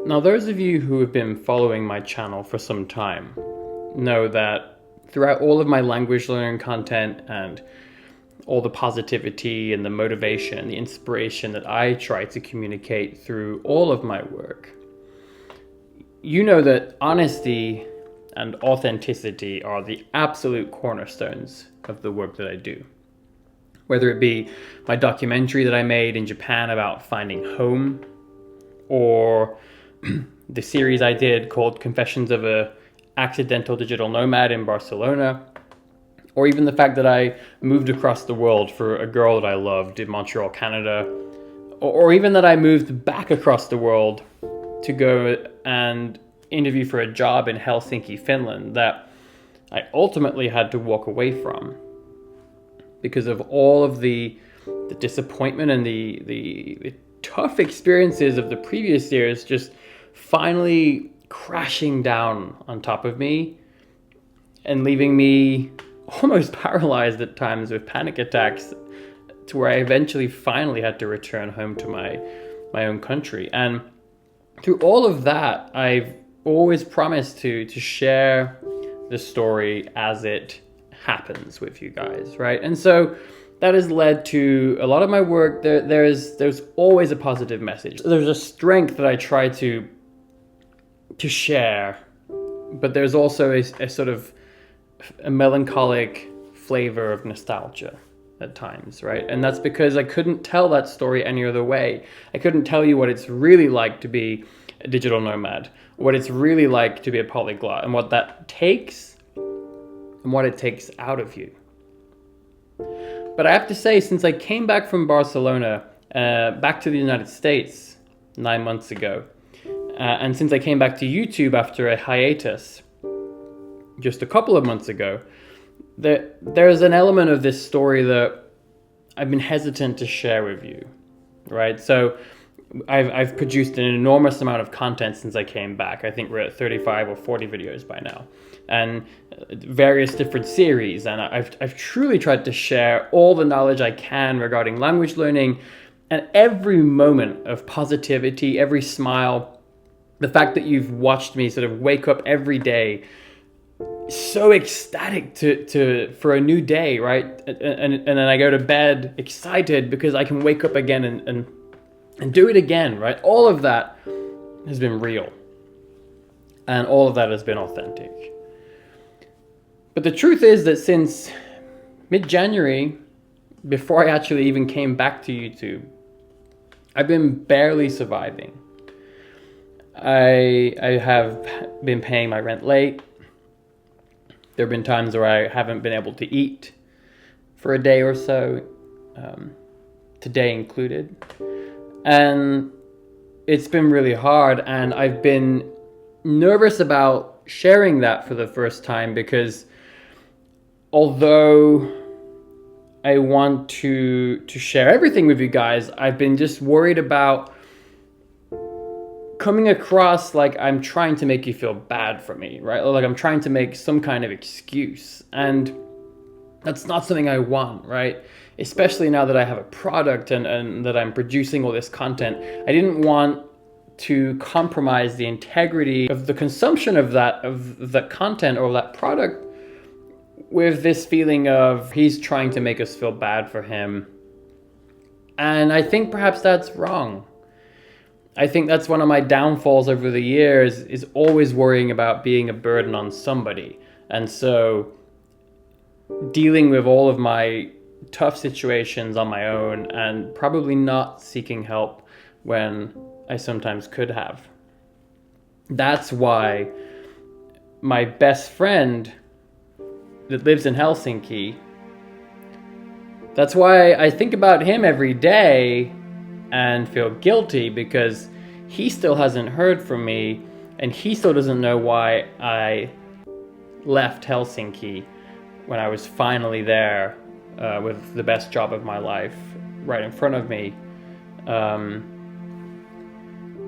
Now, those of you who have been following my channel for some time know that throughout all of my language learning content and all the positivity and the motivation and the inspiration that I try to communicate through all of my work, you know that honesty and authenticity are the absolute cornerstones of the work that I do. Whether it be my documentary that I made in Japan about finding home, or the series I did called Confessions of an Accidental Digital Nomad in Barcelona, or even the fact that I moved across the world for a girl that I loved in Montreal, Canada, or even that I moved back across the world to go and interview for a job in Helsinki, Finland, that I ultimately had to walk away from because of all of the disappointment and the tough experiences of the previous years just finally crashing down on top of me and leaving me almost paralyzed at times with panic attacks, to where I eventually finally had to return home to my own country. And through all of that, I've always promised to share the story as it happens with you guys, right? And so that has led to a lot of my work. There's always a positive message. There's a strength that I try to share, but there's also a sort of a melancholic flavor of nostalgia at times, right? And that's because I couldn't tell that story any other way. I couldn't tell you what it's really like to be a digital nomad, what it's really like to be a polyglot, and what that takes and what it takes out of you. But I have to say, since I came back from Barcelona, back to the United States 9 months ago, and since I came back to YouTube after a hiatus just a couple of months ago, there's an element of this story that I've been hesitant to share with you, right? So I've produced an enormous amount of content since I came back. I think we're at 35 or 40 videos by now, and various different series. And I've truly tried to share all the knowledge I can regarding language learning, and every moment of positivity, every smile, the fact that you've watched me sort of wake up every day so ecstatic for a new day, right? And then I go to bed excited because I can wake up again and do it again, right? All of that has been real. And all of that has been authentic. But the truth is that since mid-January, before I actually even came back to YouTube, I've been barely surviving. I have been paying my rent late. There have been times where I haven't been able to eat for a day or so, today included. And it's been really hard, and I've been nervous about sharing that for the first time, because although I want to share everything with you guys, I've been just worried about coming across like I'm trying to make you feel bad for me, right? Or like I'm trying to make some kind of excuse. And that's not something I want, right? Especially now that I have a product and that I'm producing all this content. I didn't want to compromise the integrity of the consumption of that content or that product with this feeling of he's trying to make us feel bad for him. And I think perhaps that's wrong. I think that's one of my downfalls over the years, is always worrying about being a burden on somebody. And so dealing with all of my tough situations on my own, and probably not seeking help when I sometimes could have. That's why my best friend that lives in Helsinki, that's why I think about him every day and feel guilty, because he still hasn't heard from me, and he still doesn't know why I left Helsinki when I was finally there with the best job of my life right in front of me,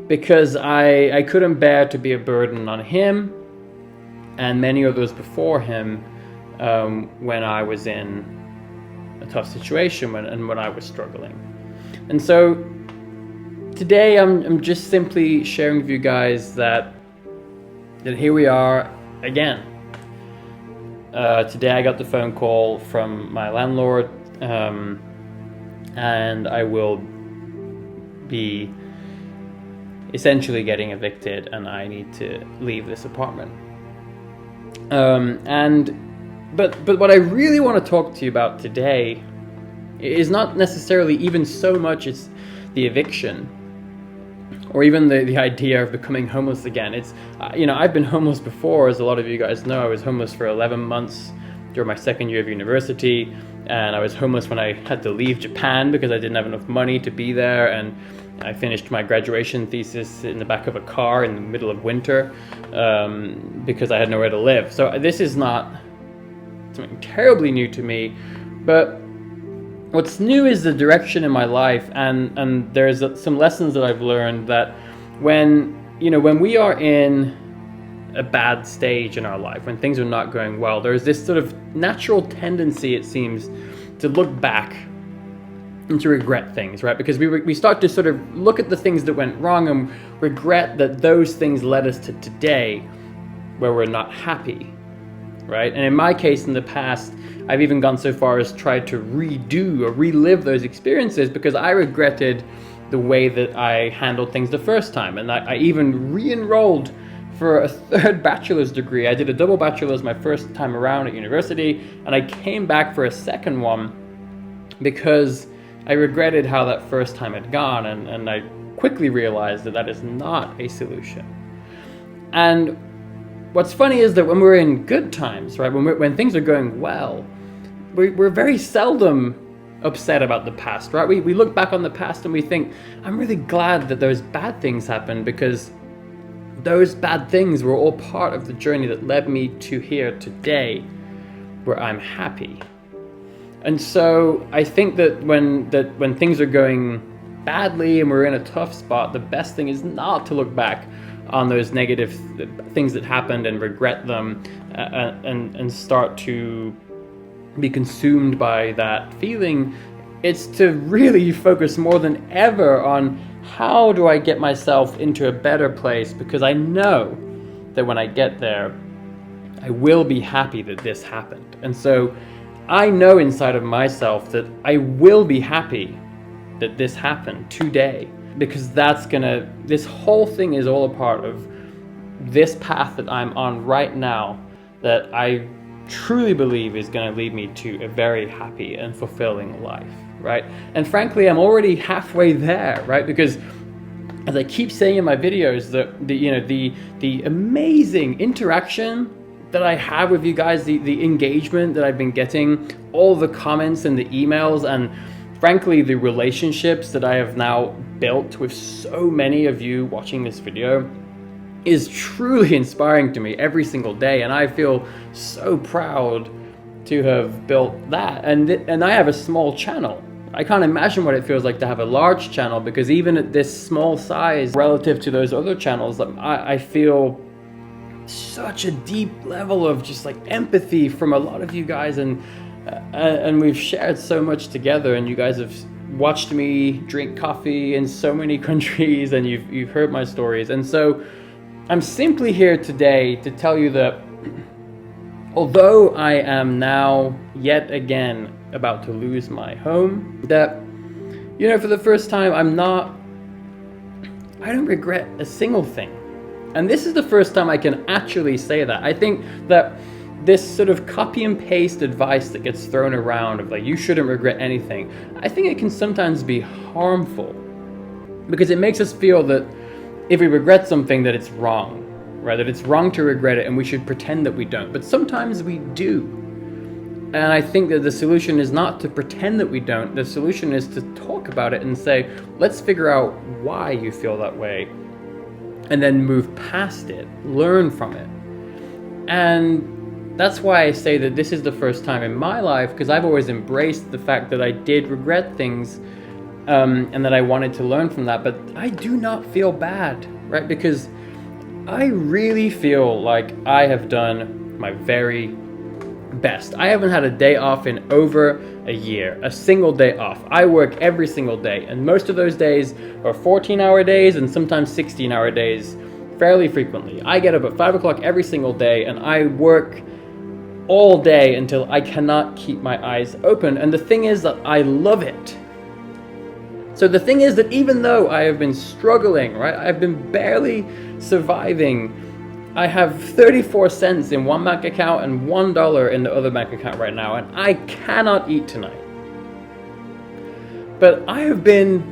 because I couldn't bear to be a burden on him and many others before him when I was in a tough situation when I was struggling. And so today I'm just simply sharing with you guys that here we are again. Today I got the phone call from my landlord, and I will be essentially getting evicted, and I need to leave this apartment. But what I really want to talk to you about today is not necessarily even so much as the eviction, or even the idea of becoming homeless again. It's, I've been homeless before, as a lot of you guys know. I was homeless for 11 months during my second year of university, and I was homeless when I had to leave Japan because I didn't have enough money to be there, and I finished my graduation thesis in the back of a car in the middle of winter because I had nowhere to live. So this is not something terribly new to me, but what's new is the direction in my life, and there's some lessons that I've learned that when we are in a bad stage in our life, when things are not going well, there's this sort of natural tendency, it seems, to look back and to regret things, right? Because we start to sort of look at the things that went wrong and regret that those things led us to today where we're not happy, right? And in my case, in the past, I've even gone so far as tried to redo or relive those experiences because I regretted the way that I handled things the first time. And I even re-enrolled for a third bachelor's degree. I did a double bachelor's my first time around at university, and I came back for a second one because I regretted how that first time had gone, and I quickly realized that that is not a solution. And what's funny is that when we're in good times, right, when things are going well, we're very seldom upset about the past, right? We look back on the past and we think, I'm really glad that those bad things happened because those bad things were all part of the journey that led me to here today, where I'm happy. And so I think that when things are going badly and we're in a tough spot, the best thing is not to look back on those negative things that happened and regret them and start to be consumed by that feeling. It's to really focus more than ever on how do I get myself into a better place, because I know that when I get there, I will be happy that this happened. And so I know inside of myself that I will be happy that this happened today, because this whole thing is all a part of this path that I'm on right now that I truly believe is going to lead me to a very happy and fulfilling life, right? And frankly, I'm already halfway there, right? Because as I keep saying in my videos, the amazing interaction that I have with you guys, the engagement that I've been getting, all the comments and the emails, and frankly, the relationships that I have now built with so many of you watching this video is truly inspiring to me every single day. And I feel so proud to have built that. And I have a small channel. I can't imagine what it feels like to have a large channel, because even at this small size relative to those other channels, I feel such a deep level of just like empathy from a lot of you guys, and we've shared so much together, and you guys have watched me drink coffee in so many countries, and you've heard my stories. And so I'm simply here today to tell you that although I am now yet again about to lose my home, that for the first time I don't regret a single thing. And this is the first time I can actually say that. I think that this sort of copy and paste advice that gets thrown around of like, you shouldn't regret anything, I think it can sometimes be harmful, because it makes us feel that if we regret something, that it's wrong, right? That it's wrong to regret it and we should pretend that we don't. But sometimes we do. And I think that the solution is not to pretend that we don't. The solution is to talk about it and say, let's figure out why you feel that way, and then move past it, learn from it. And that's why I say that this is the first time in my life, because I've always embraced the fact that I did regret things, and that I wanted to learn from that. But I do not feel bad, right? Because I really feel like I have done my very best. I haven't had a day off in over a year, a single day off. I work every single day, and most of those days are 14-hour days and sometimes 16-hour days fairly frequently. I get up at 5 o'clock every single day and I work all day until I cannot keep my eyes open. And the thing is that I love it. So the thing is that even though I have been struggling, right, I've been barely surviving. I have 34 cents in one bank account and $1 in the other bank account right now, and I cannot eat tonight. But I have been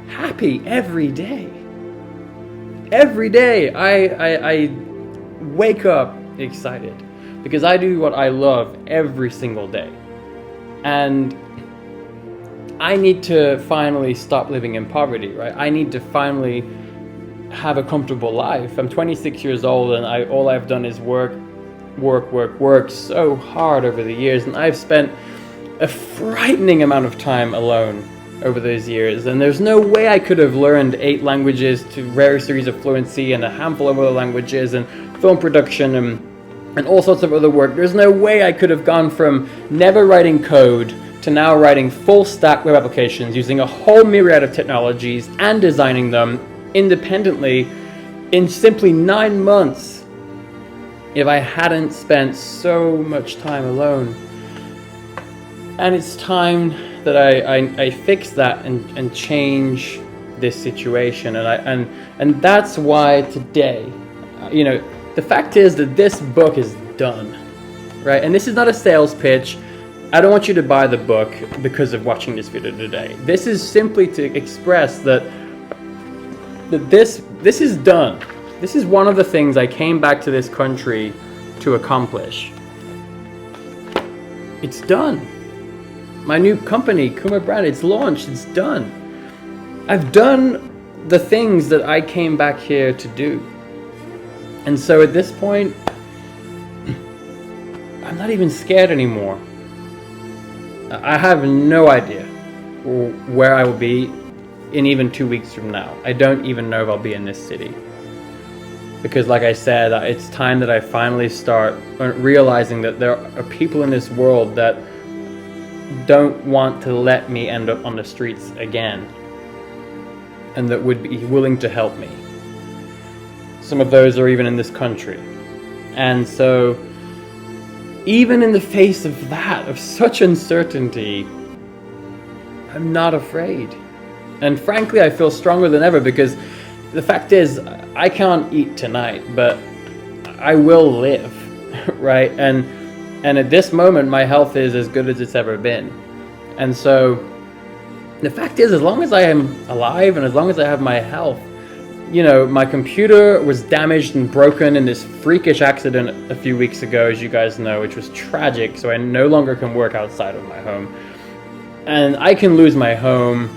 happy every day. Every day I wake up excited because I do what I love every single day. And I need to finally stop living in poverty, right? I need to finally have a comfortable life. I'm 26 years old and all I've done is work so hard over the years, and I've spent a frightening amount of time alone over those years, and there's no way I could have learned 8 languages to various degrees of fluency and a handful of other languages and film production and all sorts of other work. There's no way I could have gone from never writing code to now writing full stack web applications using a whole myriad of technologies and designing them independently in simply 9 months if I hadn't spent so much time alone. And it's time that I fix that and change this situation. And that's why today, the fact is that this book is done, right? And this is not a sales pitch. I don't want you to buy the book because of watching this video today. This is simply to express that this is done. This is one of the things I came back to this country to accomplish. It's done. My new company, Kuma Brand, it's launched, it's done. I've done the things that I came back here to do. And so at this point, I'm not even scared anymore. I have no idea where I will be in even 2 weeks from now. I don't even know if I'll be in this city. Because like I said, it's time that I finally start realizing that there are people in this world that don't want to let me end up on the streets again, and that would be willing to help me. Some of those are even in this country. And so even in the face of that, of such uncertainty, I'm not afraid. And frankly, I feel stronger than ever, because the fact is, I can't eat tonight, but I will live, right? And at this moment, my health is as good as it's ever been. And so the fact is, as long as I am alive and as long as I have my health, my computer was damaged and broken in this freakish accident a few weeks ago, as you guys know, which was tragic. So I no longer can work outside of my home. And I can lose my home,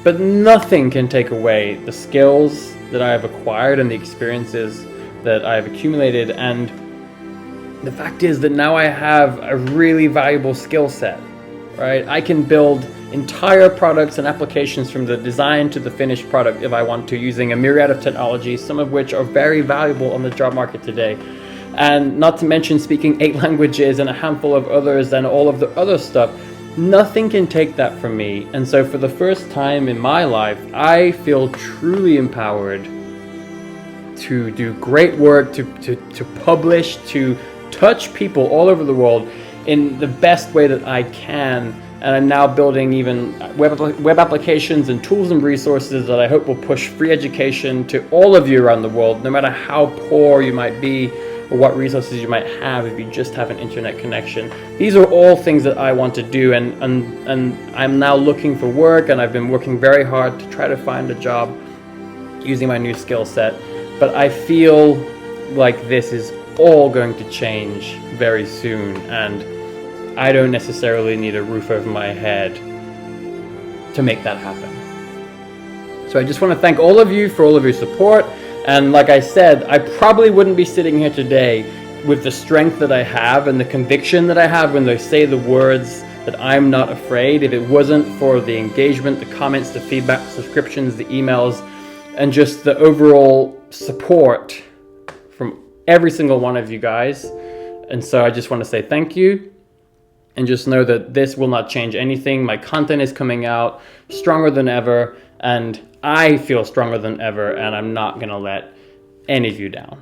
but nothing can take away the skills that I have acquired and the experiences that I've accumulated. And the fact is that now I have a really valuable skill set, right? I can build entire products and applications from the design to the finished product if I want to, using a myriad of technologies, some of which are very valuable on the job market today. And not to mention speaking 8 languages and a handful of others and all of the other stuff. Nothing can take that from me. And so for the first time in my life, I feel truly empowered to do great work, to publish, to touch people all over the world in the best way that I can. And I'm now building even web applications and tools and resources that I hope will push free education to all of you around the world, no matter how poor you might be or what resources you might have if you just have an internet connection. These are all things that I want to do, and I'm now looking for work, and I've been working very hard to try to find a job using my new skill set. But I feel like this is all going to change very soon, and I don't necessarily need a roof over my head to make that happen. So I just want to thank all of you for all of your support. And like I said, I probably wouldn't be sitting here today with the strength that I have and the conviction that I have when they say the words that I'm not afraid, if it wasn't for the engagement, the comments, the feedback, the subscriptions, the emails, and just the overall support from every single one of you guys. And so I just want to say thank you. And just know that this will not change anything. My content is coming out stronger than ever, and I feel stronger than ever, and I'm not going to let any of you down.